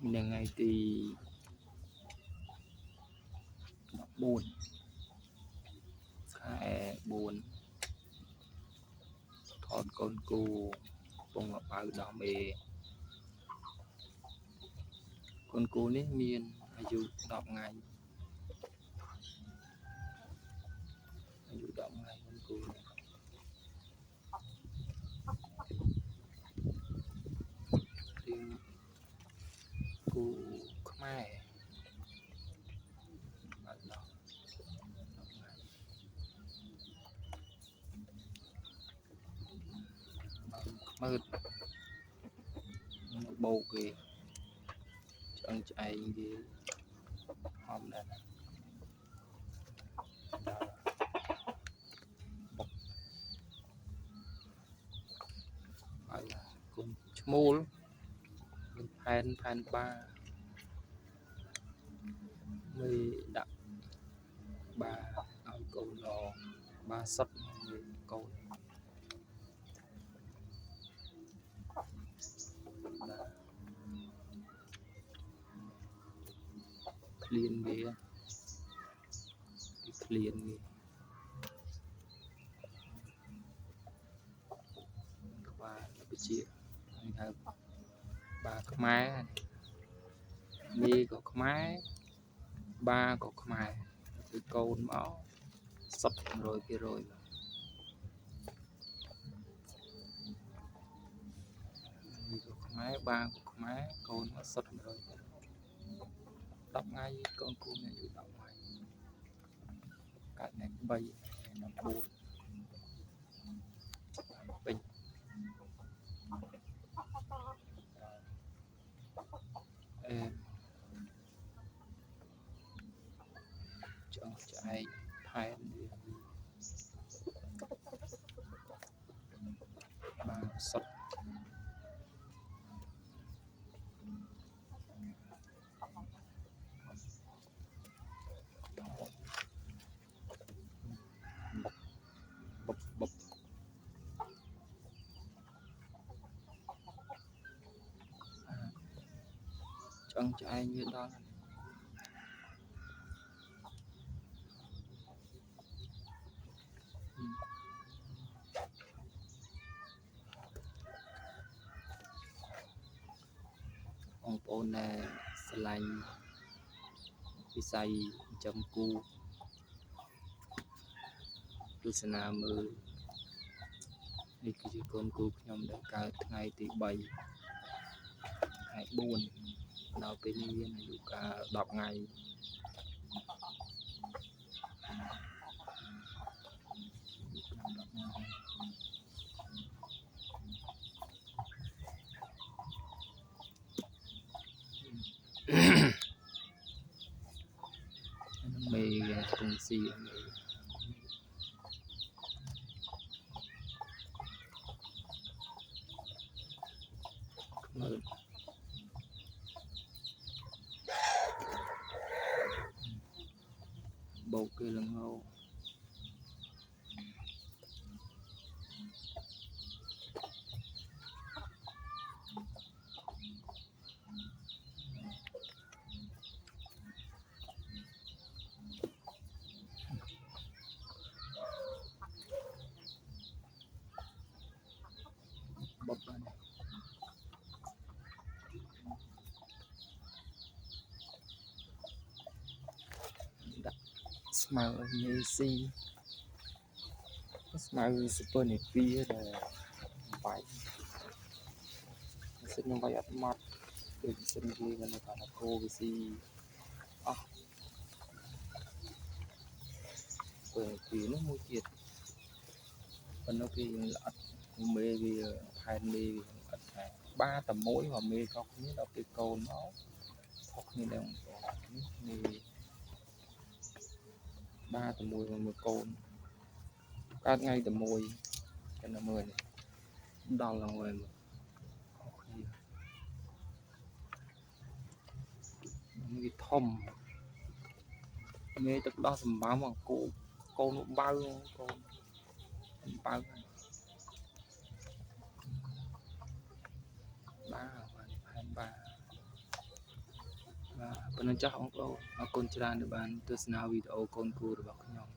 ngày thì 4 khẽ 4 thọt con cu bông ngọc bao đỏ mê con cu ní miênอายุ10 ngàyอายุ10 ngày con cu này riêng cu Khmer bạn đọc 10 ngày mơ bầu kì chân chạy gì hôm nay gọi là cùng small pan ba mới đặt ba ở cầu lò ba sắt cầu liền ghế liền ghế ba là bị chia ba có máy mi có máy ba có máy cái câu máu sập rồi kia rồi có máy ba có máy câu nó sập rồi đọc ngay con cu nàyอยู่đọc ngay cái này bay nó buồn bình em chọn chạy hai ba sập bập bập chọn chạy như đó ông ôn này slime bị say chấm cu tu sna mơนี่คือกូនគូខ្ញុំដែលកើតថ្ងៃទី3ខែ4ដល់ពេលនេះមានអាយុកាល10 ថ្ងៃមេគងស៊ីមើលបោកគេលងោបបដាក់ស្មៅមេស៊ីស្មៅស៊ុបពើនេពីដែលបាយសិនខ្ញុំបាយអត់ម៉ត់ដូចសិនគេគាត់ថាគោវាស៊ីអស់ពើពីនោះមួយទៀតប៉ុន្តែគេអត់មេវាផែនមេវាអត់ថាបាតែមួយមកមេក៏គ្នាដល់ពេលកូនមកខុសគ្នាដែរនេះបាតែមួយមួយកូនកើតថ្ងៃតែមួយតែមើលដល់ឡើងវិញខុសគ្នាវាធំមេទឹកដោះសម្បំមកគោកូនបើកូនបើបាផែនបា ប៉ុណ្ណឹងចាស់បងប្អូនអរគុណច្រើនដែលបានទស្សនាវីដេអូកូនគូរបស់ខ្ញុំ